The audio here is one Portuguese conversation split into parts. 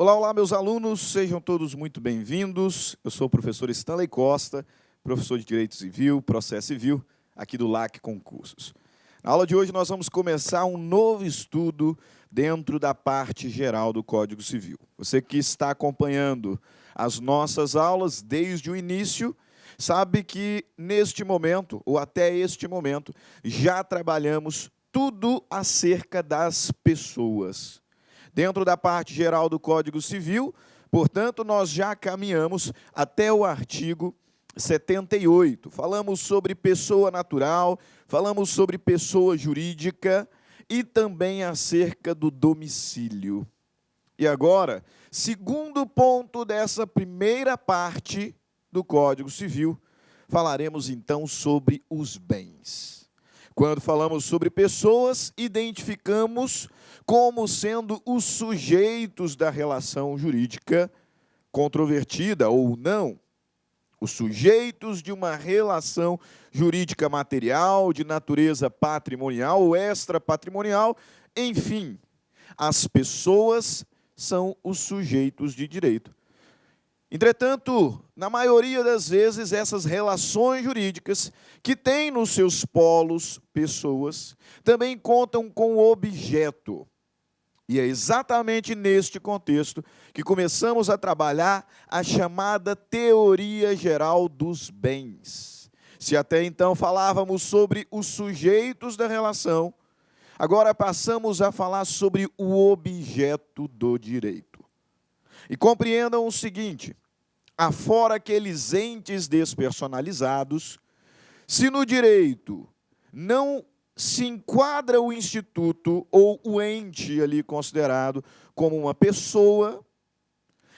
Olá, olá, meus alunos, sejam todos muito bem-vindos. Eu sou o professor Stanley Costa, professor de Direito Civil, Processo Civil, aqui do LAC Concursos. Na aula de hoje nós vamos começar um novo estudo dentro da parte geral do Código Civil. Você que está acompanhando as nossas aulas desde o início, sabe que neste momento, ou até este momento, já trabalhamos tudo acerca das pessoas. Dentro da parte geral do Código Civil, portanto, nós já caminhamos até o artigo 78. Falamos sobre pessoa natural, falamos sobre pessoa jurídica e também acerca do domicílio. E agora, segundo ponto dessa primeira parte do Código Civil, falaremos então sobre os bens. Quando falamos sobre pessoas, identificamos como sendo os sujeitos da relação jurídica controvertida ou não, os sujeitos de uma relação jurídica material, de natureza patrimonial ou extrapatrimonial, enfim, as pessoas são os sujeitos de direito. Entretanto, na maioria das vezes, essas relações jurídicas, que têm nos seus polos pessoas, também contam com objeto. E é exatamente neste contexto que começamos a trabalhar a chamada teoria geral dos bens. Se até então falávamos sobre os sujeitos da relação, agora passamos a falar sobre o objeto do direito. E compreendam o seguinte: afora aqueles entes despersonalizados, se no direito não se enquadra o instituto ou o ente ali considerado como uma pessoa,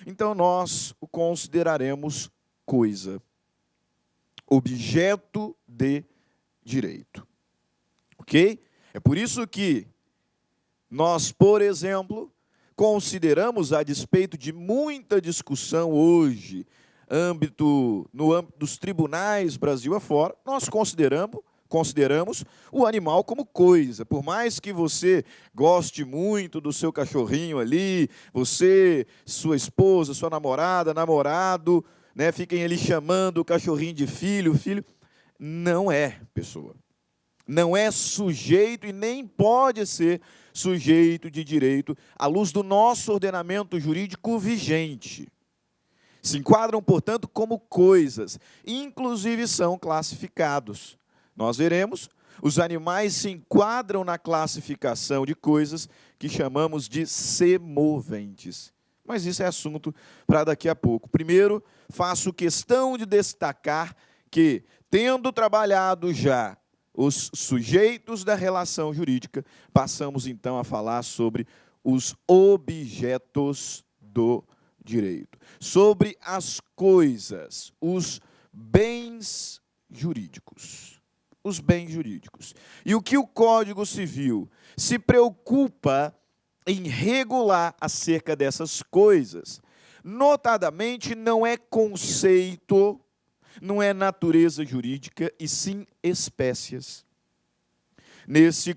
então nós o consideraremos coisa, objeto de direito. Ok? É por isso que nós, por exemplo, consideramos, a despeito de muita discussão hoje, no âmbito dos tribunais Brasil afora, nós consideramos o animal como coisa. Por mais que você goste muito do seu cachorrinho ali, você, sua esposa, sua namorada, namorado, né, fiquem ali chamando o cachorrinho de filho, não é pessoa. Não é sujeito e nem pode ser sujeito de direito à luz do nosso ordenamento jurídico vigente. Se enquadram, portanto, como coisas, inclusive são classificados. Nós veremos, os animais se enquadram na classificação de coisas que chamamos de semoventes. Mas isso é assunto para daqui a pouco. Primeiro, faço questão de destacar que, tendo trabalhado já os sujeitos da relação jurídica, passamos então a falar sobre os objetos do direito, sobre as coisas, os bens jurídicos. Os bens jurídicos. E o que o Código Civil se preocupa em regular acerca dessas coisas, notadamente não é conceito, não é natureza jurídica, e sim espécies. Nessa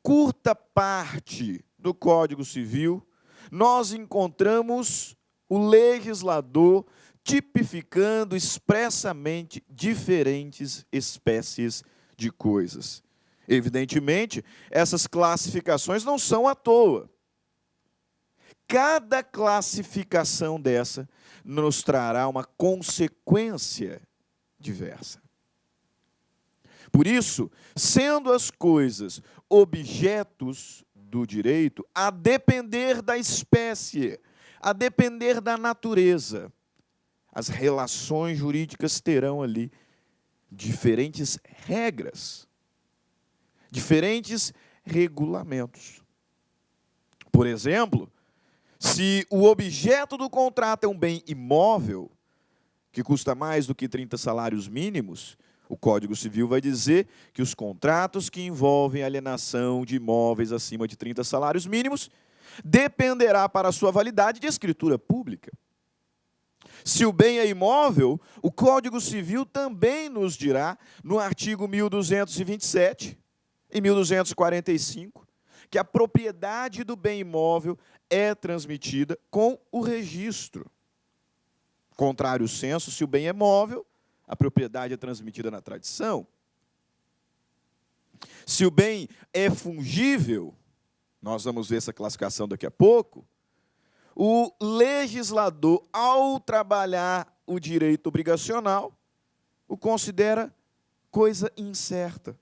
curta parte do Código Civil, nós encontramos o legislador tipificando expressamente diferentes espécies de coisas. Evidentemente, essas classificações não são à toa. Cada classificação dessa nos trará uma consequência diversa. Por isso, sendo as coisas objetos do direito, a depender da espécie, a depender da natureza, as relações jurídicas terão ali diferentes regras, diferentes regulamentos. Por exemplo, se o objeto do contrato é um bem imóvel, que custa mais do que 30 salários mínimos, o Código Civil vai dizer que os contratos que envolvem alienação de imóveis acima de 30 salários mínimos dependerá para sua validade de escritura pública. Se o bem é imóvel, o Código Civil também nos dirá, no artigo 1227 e 1245, que a propriedade do bem imóvel é transmitida com o registro. Contrário senso, se o bem é móvel, a propriedade é transmitida na tradição. Se o bem é fungível, nós vamos ver essa classificação daqui a pouco, o legislador, ao trabalhar o direito obrigacional, o considera coisa incerta.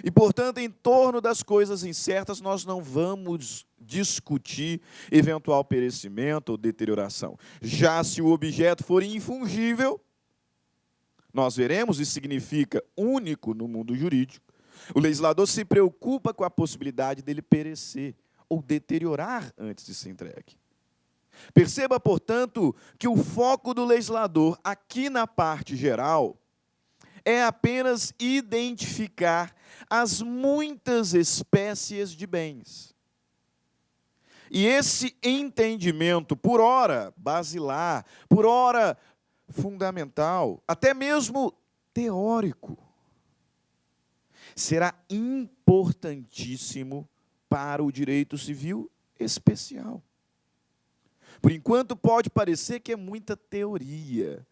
E, portanto, em torno das coisas incertas, nós não vamos discutir eventual perecimento ou deterioração. Já se o objeto for infungível, nós veremos, isso significa único no mundo jurídico, o legislador se preocupa com a possibilidade dele perecer ou deteriorar antes de ser entregue. Perceba, portanto, que o foco do legislador, aqui na parte geral, é apenas identificar as muitas espécies de bens. E esse entendimento, por ora basilar, por ora fundamental, até mesmo teórico, será importantíssimo para o direito civil especial. Por enquanto, pode parecer que é muita teoria.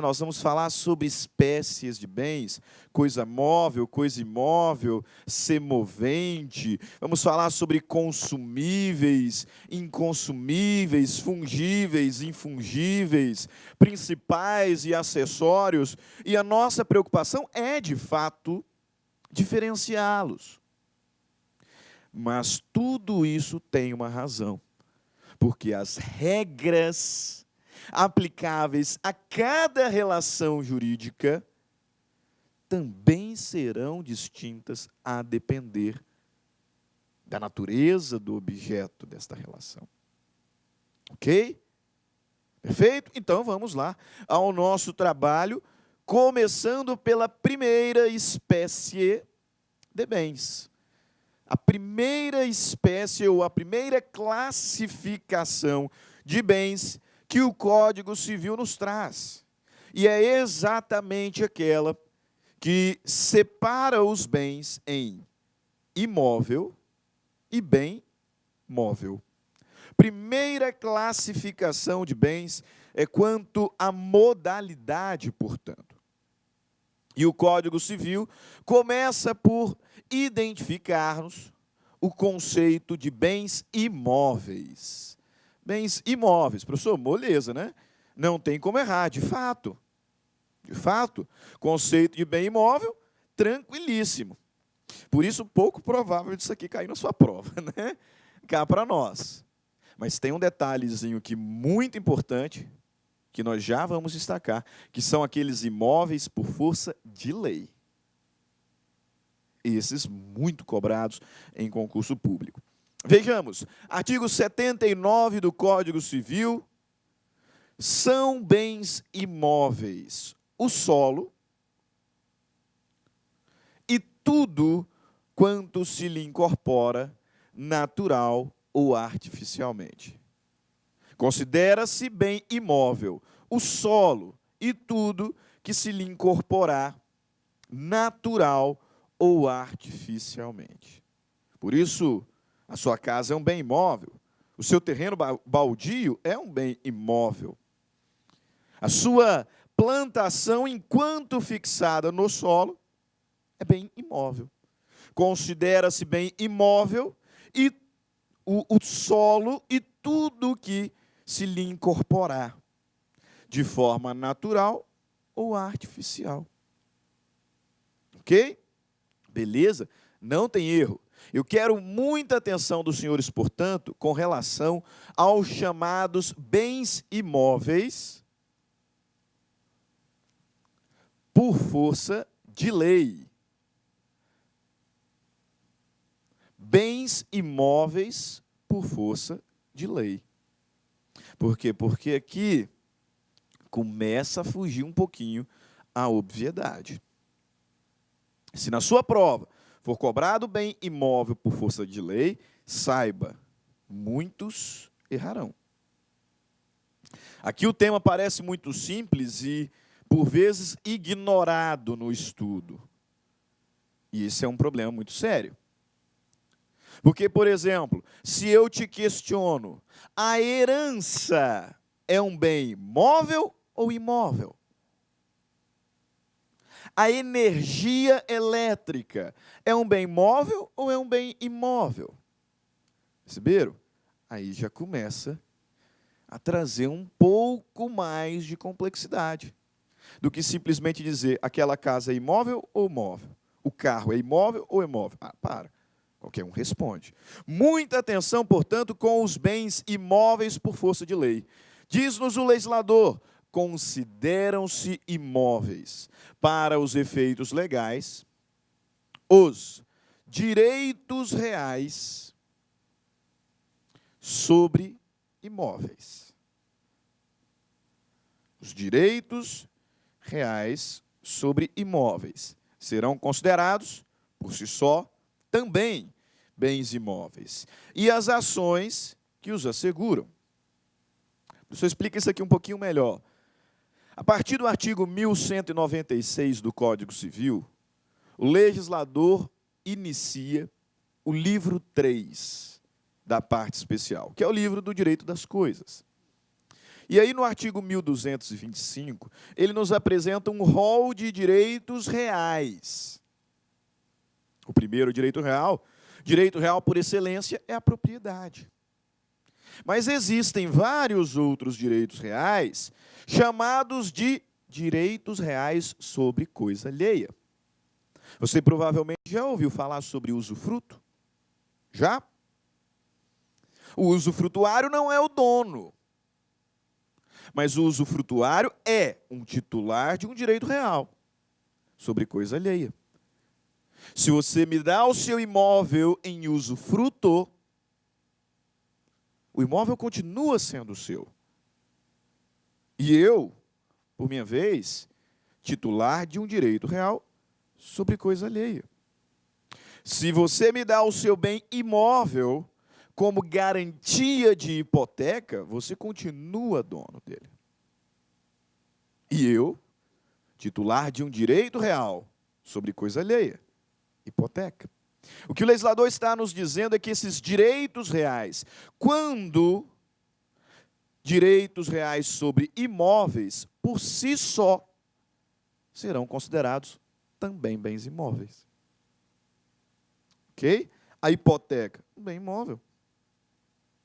Nós vamos falar sobre espécies de bens, coisa móvel, coisa imóvel, semovente. Vamos falar sobre consumíveis, inconsumíveis, fungíveis, infungíveis, principais e acessórios. E a nossa preocupação é, de fato, diferenciá-los. Mas tudo isso tem uma razão, porque as regras aplicáveis a cada relação jurídica também serão distintas a depender da natureza do objeto desta relação. Ok? Perfeito? Então vamos lá ao nosso trabalho, começando pela primeira espécie de bens. A primeira espécie ou a primeira classificação de bens que o Código Civil nos traz. E é exatamente aquela que separa os bens em imóvel e bem móvel. Primeira classificação de bens é quanto à modalidade, portanto. E o Código Civil começa por identificar-nos o conceito de bens imóveis. Bens imóveis, professor, moleza, né? Não tem como errar, de fato. De fato, conceito de bem imóvel, tranquilíssimo. Por isso, pouco provável disso aqui cair na sua prova, né? Cá para nós. Mas tem um detalhezinho aqui muito importante, que nós já vamos destacar, que são aqueles imóveis por força de lei. Esses muito cobrados em concurso público. Vejamos, artigo 79 do Código Civil, são bens imóveis o solo e tudo quanto se lhe incorpora, natural ou artificialmente. Considera-se bem imóvel o solo e tudo que se lhe incorporar, natural ou artificialmente. Por isso, a sua casa é um bem imóvel, o seu terreno baldio é um bem imóvel. A sua plantação, enquanto fixada no solo, é bem imóvel. Considera-se bem imóvel e o solo e tudo que se lhe incorporar, de forma natural ou artificial. Ok? Beleza? Não tem erro. Eu quero muita atenção dos senhores, portanto, com relação aos chamados bens imóveis por força de lei. Bens imóveis por força de lei. Por quê? Porque aqui começa a fugir um pouquinho a obviedade. Se na sua prova for cobrado bem imóvel por força de lei, saiba, muitos errarão. Aqui o tema parece muito simples e, por vezes, ignorado no estudo. E esse é um problema muito sério. Porque, por exemplo, se eu te questiono, a herança é um bem móvel ou imóvel? A energia elétrica é um bem móvel ou é um bem imóvel? Perceberam? Aí já começa a trazer um pouco mais de complexidade do que simplesmente dizer aquela casa é imóvel ou móvel? O carro é imóvel ou imóvel? Ah, para. Qualquer um responde. Muita atenção, portanto, com os bens imóveis por força de lei. Diz-nos o legislador: consideram-se imóveis, para os efeitos legais, os direitos reais sobre imóveis. Os direitos reais sobre imóveis serão considerados, por si só, também bens imóveis. E as ações que os asseguram. O professor explica isso aqui um pouquinho melhor. A partir do artigo 1196 do Código Civil, o legislador inicia o livro 3 da parte especial, que é o livro do direito das coisas. E aí, no artigo 1225, ele nos apresenta um rol de direitos reais. O primeiro direito real por excelência, é a propriedade. Mas existem vários outros direitos reais, chamados de direitos reais sobre coisa alheia. Você provavelmente já ouviu falar sobre usufruto? Já? O usufrutuário não é o dono, mas o usufrutuário é um titular de um direito real sobre coisa alheia. Se você me dá o seu imóvel em usufruto, o imóvel continua sendo seu. E eu, por minha vez, titular de um direito real sobre coisa alheia. Se você me dá o seu bem imóvel como garantia de hipoteca, você continua dono dele. E eu, titular de um direito real sobre coisa alheia, hipoteca. O que o legislador está nos dizendo é que esses direitos reais, quando direitos reais sobre imóveis, por si só, serão considerados também bens imóveis. Ok? A hipoteca, um bem imóvel.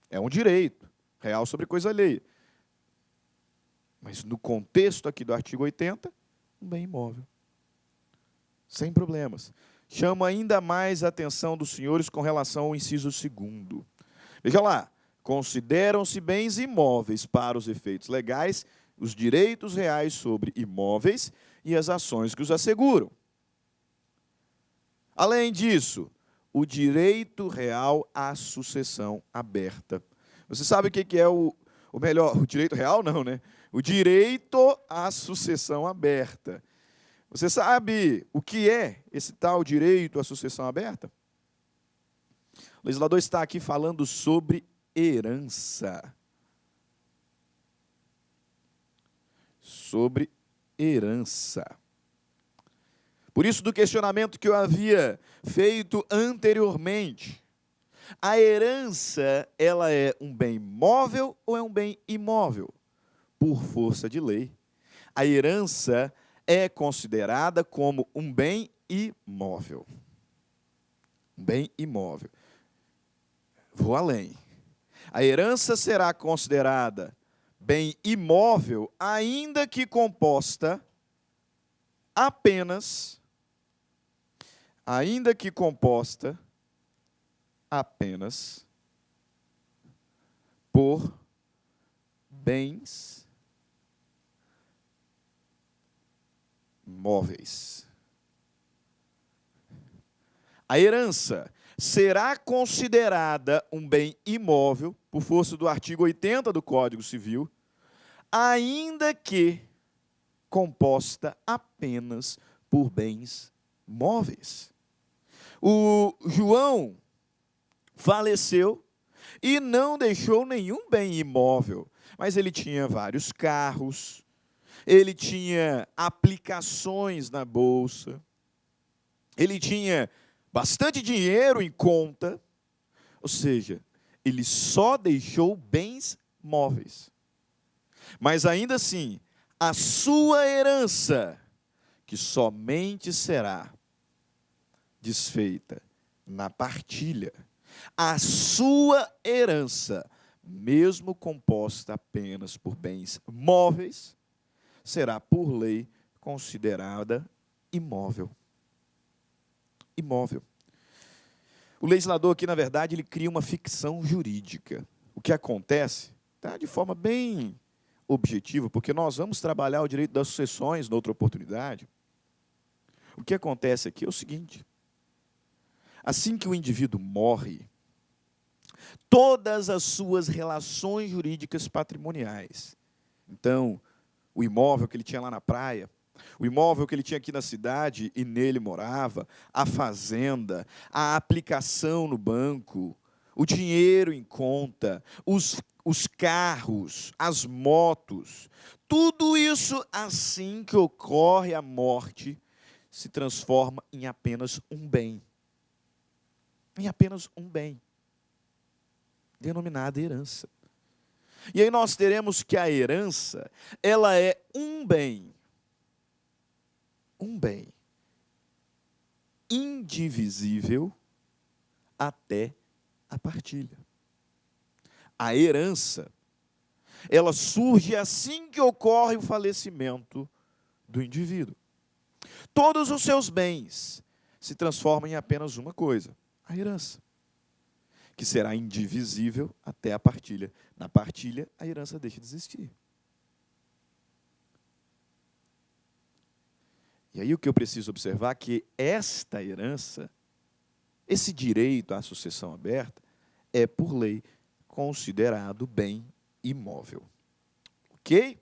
É um direito real sobre coisa alheia. Mas no contexto aqui do artigo 80, um bem imóvel. Sem problemas. Chama ainda mais a atenção dos senhores com relação ao inciso 2º. Veja lá. Consideram-se bens imóveis para os efeitos legais os direitos reais sobre imóveis e as ações que os asseguram. Além disso, o direito real à sucessão aberta. Você sabe o que é o direito real? Não, né? O direito à sucessão aberta. Você sabe o que é esse tal direito à sucessão aberta? O legislador está aqui falando sobre herança. Sobre herança. Por isso, do questionamento que eu havia feito anteriormente, a herança, ela é um bem móvel ou é um bem imóvel? Por força de lei, a herança é considerada como um bem imóvel. Um bem imóvel. Vou além. A herança será considerada bem imóvel, ainda que composta apenas por bens móveis. A herança será considerada um bem imóvel, por força do artigo 80 do Código Civil, ainda que composta apenas por bens móveis. O João faleceu e não deixou nenhum bem imóvel, mas ele tinha vários carros, ele tinha aplicações na bolsa, ele tinha bastante dinheiro em conta, Ou seja, ele só deixou bens móveis. Mas ainda assim, a sua herança, que somente será desfeita na partilha, a sua herança, mesmo composta apenas por bens móveis, será por lei considerada imóvel. Imóvel. O legislador aqui, na verdade, ele cria uma ficção jurídica. O que acontece, tá, de forma bem objetiva, porque nós vamos trabalhar o direito das sucessões noutra oportunidade. O que acontece aqui é o seguinte: assim que o indivíduo morre, todas as suas relações jurídicas patrimoniais, então, o imóvel que ele tinha lá na praia, o imóvel que ele tinha aqui na cidade e nele morava, a fazenda, a aplicação no banco, o dinheiro em conta, os carros, as motos, tudo isso, assim que ocorre a morte, se transforma em apenas um bem. Em apenas um bem, denominada herança. E aí nós teremos que a herança, ela é um bem, indivisível até a partilha. A herança, ela surge assim que ocorre o falecimento do indivíduo. Todos os seus bens se transformam em apenas uma coisa: a herança, que será indivisível até a partilha. Na partilha, a herança deixa de existir. E aí o que eu preciso observar é que esta herança, esse direito à sucessão aberta, é, por lei, considerado bem imóvel. Ok?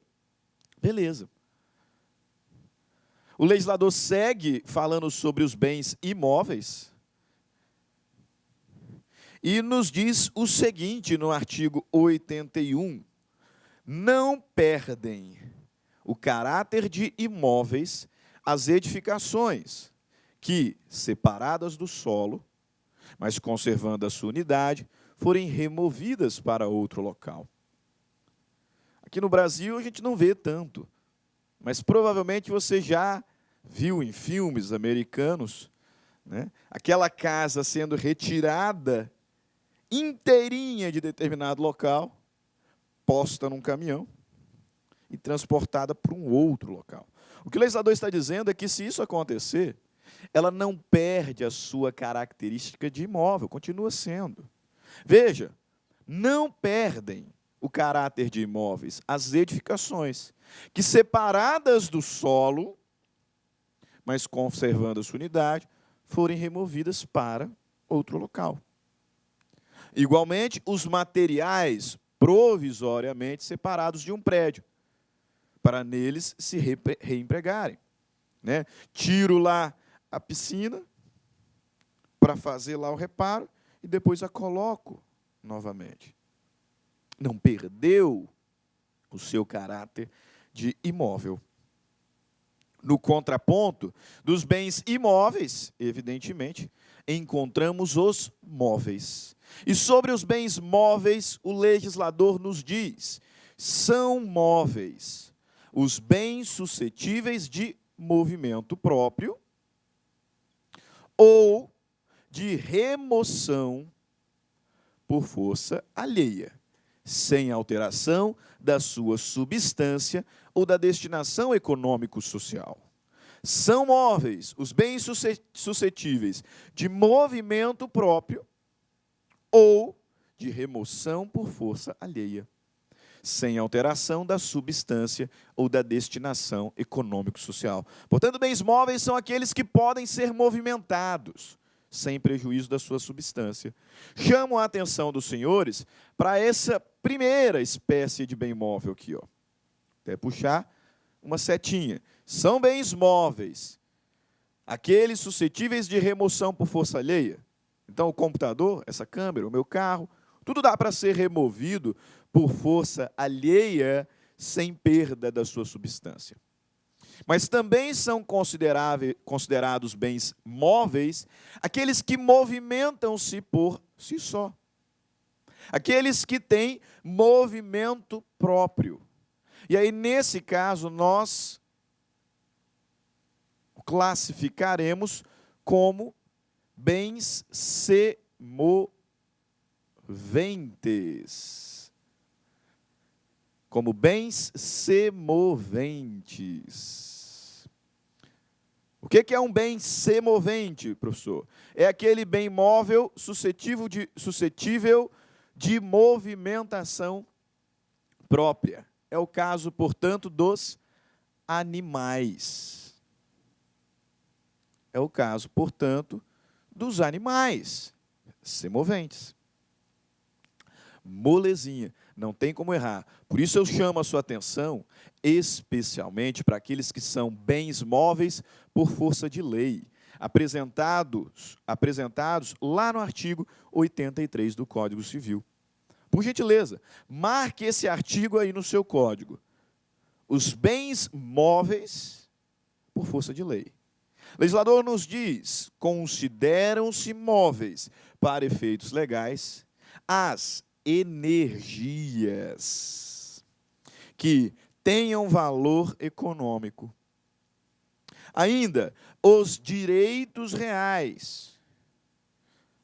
Beleza. O legislador segue falando sobre os bens imóveis e nos diz o seguinte no artigo 81: não perdem o caráter de imóveis as edificações que, separadas do solo, mas conservando a sua unidade, forem removidas para outro local. Aqui no Brasil a gente não vê tanto, mas provavelmente você já viu em filmes americanos, né, aquela casa sendo retirada inteirinha de determinado local, posta num caminhão e transportada para um outro local. O que o legislador está dizendo é que, se isso acontecer, ela não perde a sua característica de imóvel, continua sendo. Veja, não perdem o caráter de imóveis as edificações que, separadas do solo, mas conservando a sua unidade, forem removidas para outro local. Igualmente, os materiais provisoriamente separados de um prédio, para neles se reempregarem. Né? Tiro lá a piscina para fazer lá o reparo e depois a coloco novamente. Não perdeu o seu caráter de imóvel. No contraponto dos bens imóveis, evidentemente, encontramos os móveis. E sobre os bens móveis, o legislador nos diz: são móveis os bens suscetíveis de movimento próprio ou de remoção por força alheia, sem alteração da sua substância ou da destinação econômico-social. São móveis os bens suscetíveis de movimento próprio ou de remoção por força alheia, sem alteração da substância ou da destinação econômico-social. Portanto, bens móveis são aqueles que podem ser movimentados, sem prejuízo da sua substância. Chamo a atenção dos senhores para essa primeira espécie de bem móvel aqui, ó. Até puxar uma setinha. São bens móveis, aqueles suscetíveis de remoção por força alheia. Então, o computador, essa câmera, o meu carro, tudo dá para ser removido por força alheia, sem perda da sua substância. Mas também são considerados bens móveis aqueles que movimentam-se por si só. Aqueles que têm movimento próprio. E aí, nesse caso, nós classificaremos como bens semoventes. Como bens semoventes. O que é um bem semovente, professor? É aquele bem móvel suscetível de movimentação própria. É o caso, portanto, dos animais. É o caso, portanto, dos animais semoventes. Molezinha, não tem como errar. Por isso eu chamo a sua atenção, especialmente para aqueles que são bens móveis por força de lei, apresentados lá no artigo 83 do Código Civil. Por gentileza, marque esse artigo aí no seu código. Os bens móveis por força de lei. O legislador nos diz: consideram-se móveis, para efeitos legais, as energias que tenham valor econômico. Ainda, os direitos reais.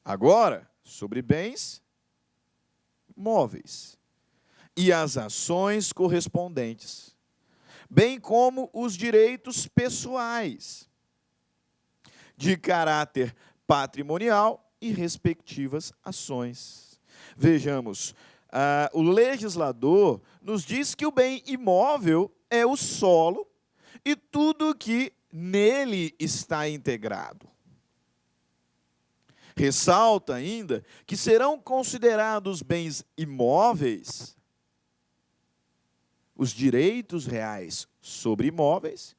Agora, sobre bens móveis. E as ações correspondentes. Bem como os direitos pessoais de caráter patrimonial e respectivas ações. Vejamos, o legislador nos diz que o bem imóvel é o solo e tudo que nele está integrado. Ressalta ainda que serão considerados bens imóveis os direitos reais sobre imóveis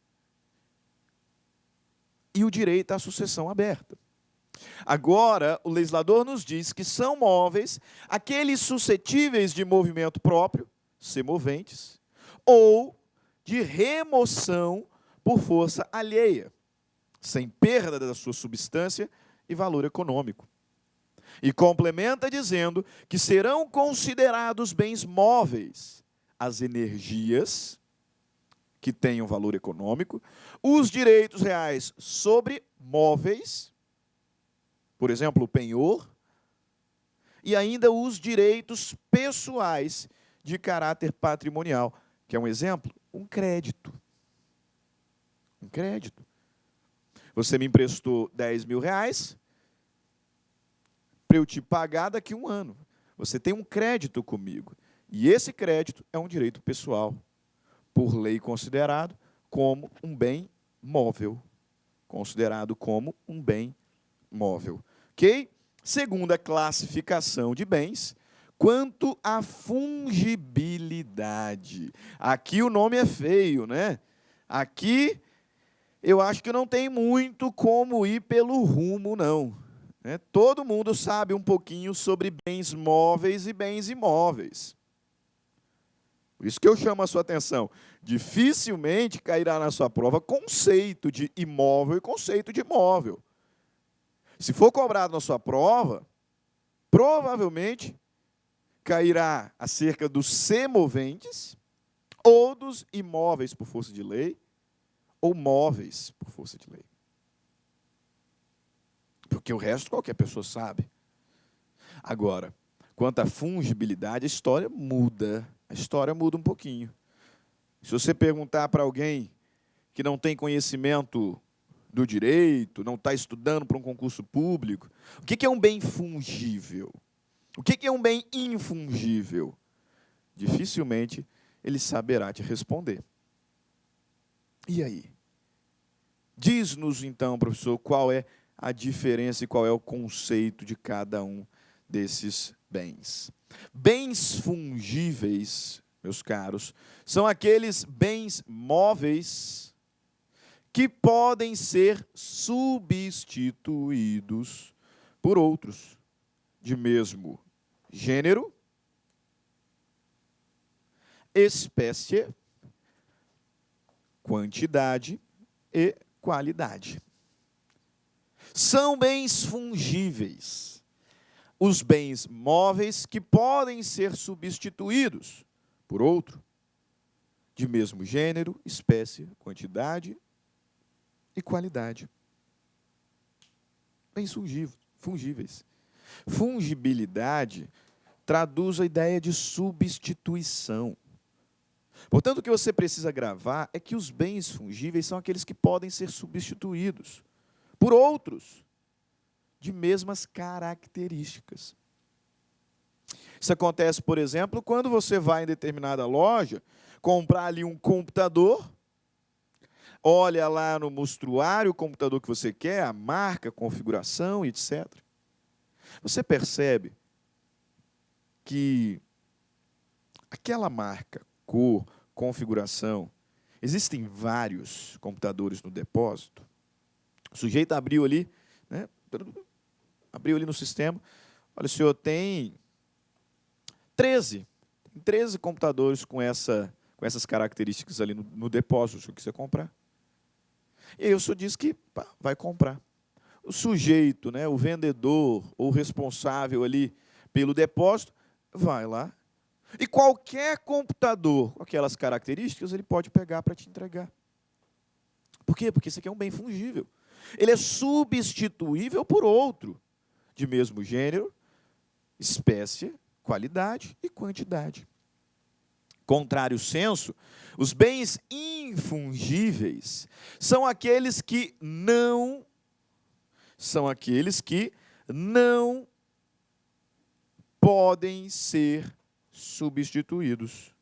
e o direito à sucessão aberta. Agora, o legislador nos diz que são móveis aqueles suscetíveis de movimento próprio, semoventes, ou de remoção por força alheia, sem perda da sua substância e valor econômico. E complementa dizendo que serão considerados bens móveis as energias que tenham valor econômico, os direitos reais sobre móveis, por exemplo, o penhor, e ainda os direitos pessoais de caráter patrimonial, que é um exemplo, um crédito. Um crédito. Você me emprestou 10 mil reais para eu te pagar daqui a um ano. Você tem um crédito comigo. E esse crédito é um direito pessoal, por lei considerado como um bem móvel. Considerado como um bem móvel. Ok? Segunda classificação de bens, quanto à fungibilidade. Aqui o nome é feio, né? Aqui eu acho que não tem muito como ir pelo rumo, não. Todo mundo sabe um pouquinho sobre bens móveis e bens imóveis. Por isso que eu chamo a sua atenção. Dificilmente cairá na sua prova conceito de imóvel e conceito de imóvel. Se for cobrado na sua prova, provavelmente cairá acerca dos semoventes ou dos imóveis por força de lei ou móveis por força de lei. Porque o resto qualquer pessoa sabe. Agora, quanto à fungibilidade, a história muda. A história muda um pouquinho. Se você perguntar para alguém que não tem conhecimento do direito, não está estudando para um concurso público, o que é um bem fungível? O que é um bem infungível? Dificilmente ele saberá te responder. E aí? Diz-nos então, professor, qual é a diferença e qual é o conceito de cada um desses bens. Bens fungíveis, meus caros, são aqueles bens móveis que podem ser substituídos por outros de mesmo gênero, espécie, quantidade e qualidade. São bens fungíveis. os bens móveis que podem ser substituídos por outro, de mesmo gênero, espécie, quantidade e qualidade. Bens fungíveis. Fungibilidade traduz a ideia de substituição. Portanto, o que você precisa gravar é que os bens fungíveis são aqueles que podem ser substituídos por outros de mesmas características. Isso acontece, por exemplo, quando você vai em determinada loja comprar ali um computador, olha lá no mostruário o computador que você quer, a marca, a configuração, etc. Você percebe que aquela marca, cor, configuração, existem vários computadores no depósito. O sujeito abriu ali, né, abriu ali no sistema, olha, o senhor tem 13 computadores com essas características ali no depósito, o senhor quiser comprar. E aí o senhor diz que vai comprar. O sujeito, né, o vendedor ou responsável ali pelo depósito, vai lá. E qualquer computador com aquelas características, ele pode pegar para te entregar. Por quê? Porque isso aqui é um bem fungível. Ele é substituível por outro, de mesmo gênero, espécie, qualidade e quantidade. Contrário senso, os bens infungíveis são aqueles que não podem ser substituídos.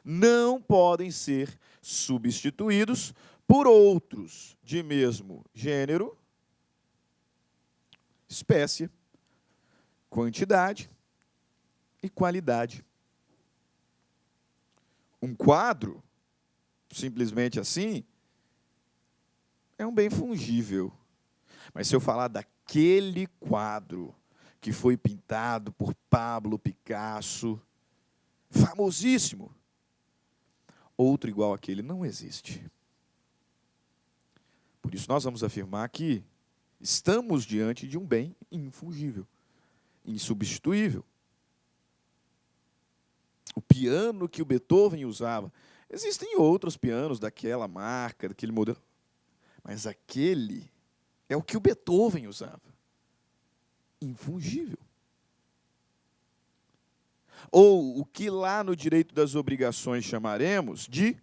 Não podem ser substituídos por outros de mesmo gênero, espécie, quantidade e qualidade. Um quadro, simplesmente assim, é um bem fungível. Mas se eu falar daquele quadro que foi pintado por Pablo Picasso, famosíssimo, outro igual àquele não existe. Por isso nós vamos afirmar que estamos diante de um bem infungível, insubstituível. O piano que o Beethoven usava, existem outros pianos daquela marca, daquele modelo, mas aquele é o que o Beethoven usava. Infungível. Ou o que lá no direito das obrigações chamaremos de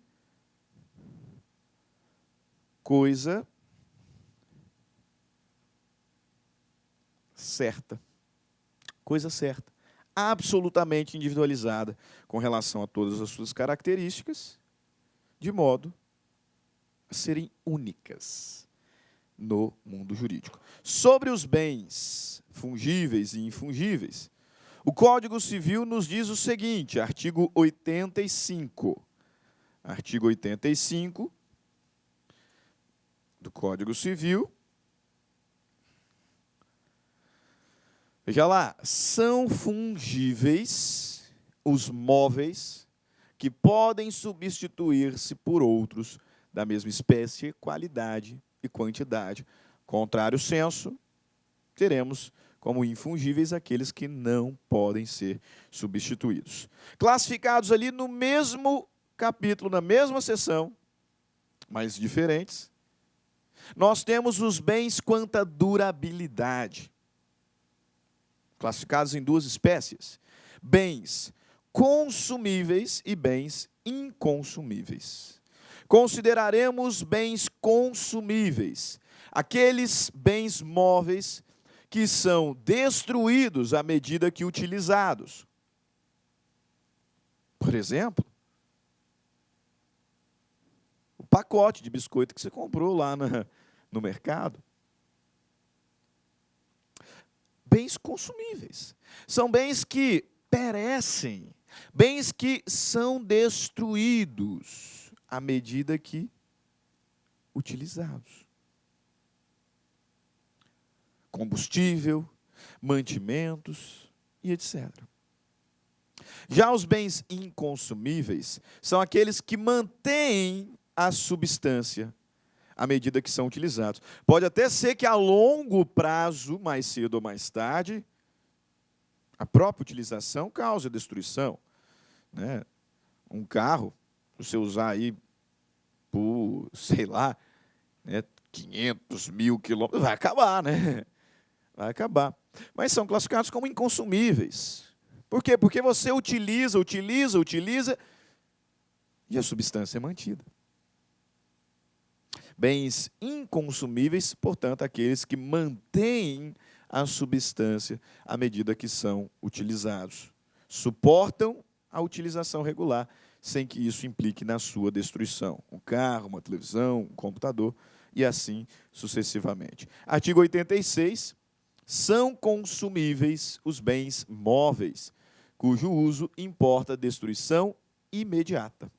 coisa certa. Coisa certa. Absolutamente individualizada com relação a todas as suas características, de modo a serem únicas no mundo jurídico. Sobre os bens fungíveis e infungíveis, o Código Civil nos diz o seguinte, artigo 85. Artigo 85 do Código Civil. Veja lá, são fungíveis os móveis que podem substituir-se por outros da mesma espécie, qualidade e quantidade. Contrário senso, teremos como infungíveis aqueles que não podem ser substituídos. Classificados ali no mesmo capítulo, na mesma seção, mas diferentes, nós temos os bens quanto à durabilidade, classificados em duas espécies: bens consumíveis e bens inconsumíveis. Consideraremos bens consumíveis aqueles bens móveis que são destruídos à medida que utilizados. Por exemplo, o pacote de biscoito que você comprou lá no mercado. Bens consumíveis. São bens que perecem, bens que são destruídos à medida que utilizados. Combustível, mantimentos e etc. Já os bens inconsumíveis são aqueles que mantêm a substância à medida que são utilizados. Pode até ser que a longo prazo, mais cedo ou mais tarde, A própria utilização causa destruição, né? Um carro, se você usar aí por, sei lá, né, 500 mil quilômetros, vai acabar, né? Vai acabar. Mas são classificados como inconsumíveis. Por quê? Porque você utiliza e a substância é mantida. Bens inconsumíveis, portanto, aqueles que mantêm a substância à medida que são utilizados. Suportam a utilização regular, sem que isso implique na sua destruição. Um carro, uma televisão, um computador, e assim sucessivamente. Artigo 86. São consumíveis os bens móveis, cujo uso importa destruição imediata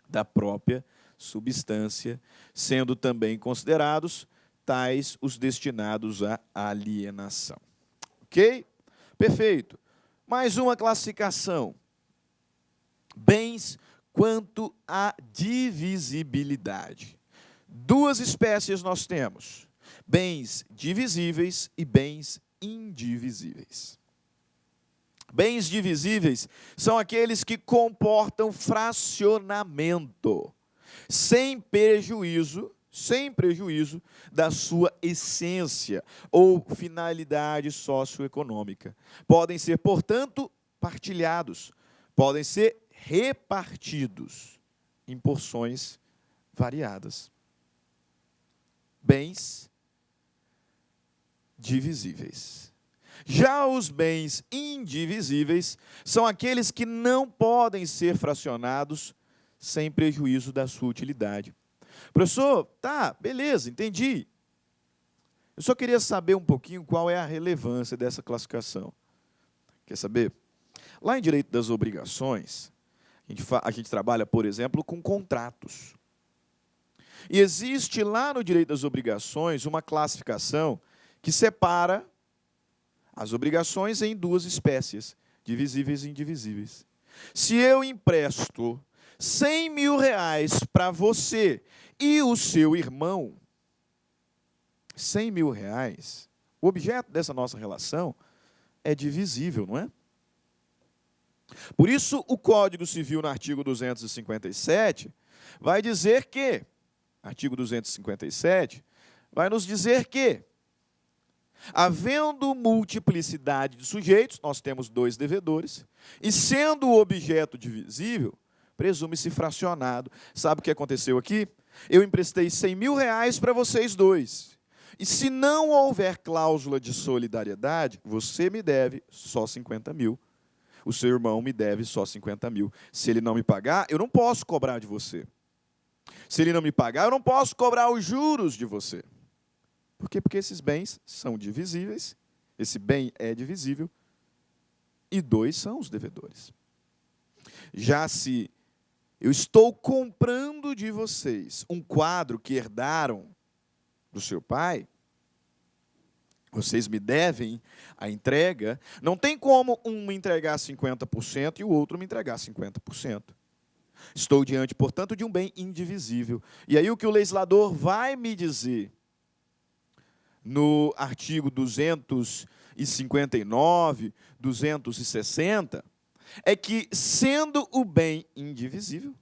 da própria substância, sendo também considerados tais os destinados à alienação. Ok? Perfeito. Mais uma classificação. Bens quanto à divisibilidade. Duas espécies nós temos: bens divisíveis e bens indivisíveis. Bens divisíveis são aqueles que comportam fracionamento, sem prejuízo da sua essência ou finalidade socioeconômica. Podem ser, portanto, partilhados, podem ser repartidos em porções variadas. Bens divisíveis. Já os bens indivisíveis são aqueles que não podem ser fracionados sem prejuízo da sua utilidade. Professor, tá, beleza, entendi. Eu só queria saber um pouquinho qual é a relevância dessa classificação. Quer saber? Lá em direito das obrigações, a gente trabalha, por exemplo, com contratos. E existe lá no direito das obrigações uma classificação que separa as obrigações em duas espécies, divisíveis e indivisíveis. Se eu empresto 100 mil reais para você e o seu irmão, 100 mil reais, o objeto dessa nossa relação é divisível, não é? Por isso, o Código Civil, no artigo 257, vai dizer que, artigo 257, vai nos dizer que, havendo multiplicidade de sujeitos, nós temos dois devedores, e sendo o objeto divisível, presume-se fracionado. Sabe o que aconteceu aqui? Eu emprestei 100 mil reais para vocês dois. E se não houver cláusula de solidariedade, você me deve só 50 mil. O seu irmão me deve só 50 mil. Se ele não me pagar, eu não posso cobrar de você. Se ele não me pagar, eu não posso cobrar os juros de você. Por quê? Porque esses bens são divisíveis, esse bem é divisível, e dois são os devedores. Já se eu estou comprando de vocês um quadro que herdaram do seu pai, vocês me devem a entrega, não tem como um me entregar 50% e o outro me entregar 50%. Estou diante, portanto, de um bem indivisível. E aí o que o legislador vai me dizer no artigo 259, 260, é que, sendo o bem indivisível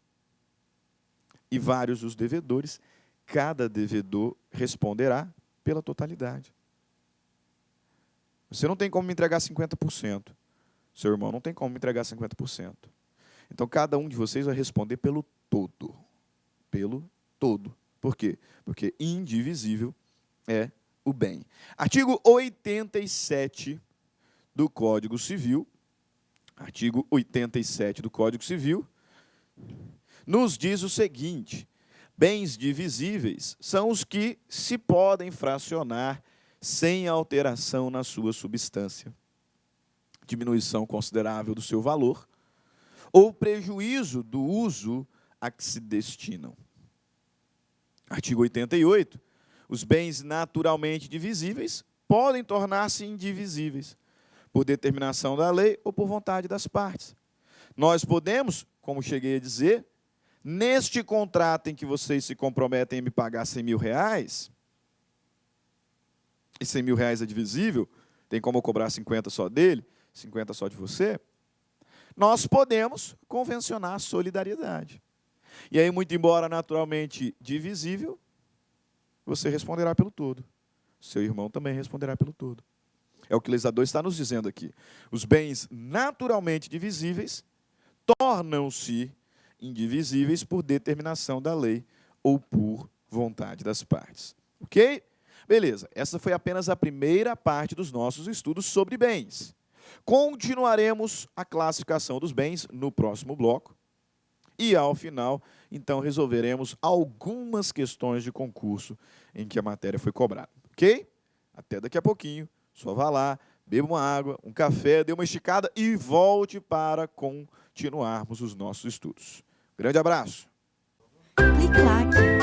e vários os devedores, cada devedor responderá pela totalidade. Você não tem como me entregar 50%. Seu irmão não tem como me entregar 50%. Então, cada um de vocês vai responder pelo todo. Pelo todo. Por quê? Porque indivisível é o bem. Artigo 87 do Código Civil, artigo 87 do Código Civil, nos diz o seguinte: bens divisíveis são os que se podem fracionar sem alteração na sua substância, diminuição considerável do seu valor, ou prejuízo do uso a que se destinam. Artigo 88. Os bens naturalmente divisíveis podem tornar-se indivisíveis, por determinação da lei ou por vontade das partes. Nós podemos, como cheguei a dizer, neste contrato em que vocês se comprometem a me pagar 100 mil reais, e 100 mil reais é divisível, tem como eu cobrar 50 só dele, 50 só de você, nós podemos convencionar a solidariedade. E aí, muito embora naturalmente divisível, você responderá pelo todo. Seu irmão também responderá pelo todo. É o que o legislador está nos dizendo aqui. Os bens naturalmente divisíveis tornam-se indivisíveis por determinação da lei ou por vontade das partes. Ok? Beleza, essa foi apenas a primeira parte dos nossos estudos sobre bens. Continuaremos a classificação dos bens no próximo bloco. E, ao final, então, resolveremos algumas questões de concurso em que a matéria foi cobrada. Ok? Até daqui a pouquinho. Só vá lá, beba uma água, um café, dê uma esticada e volte para continuarmos os nossos estudos. Grande abraço! Clique-Claque.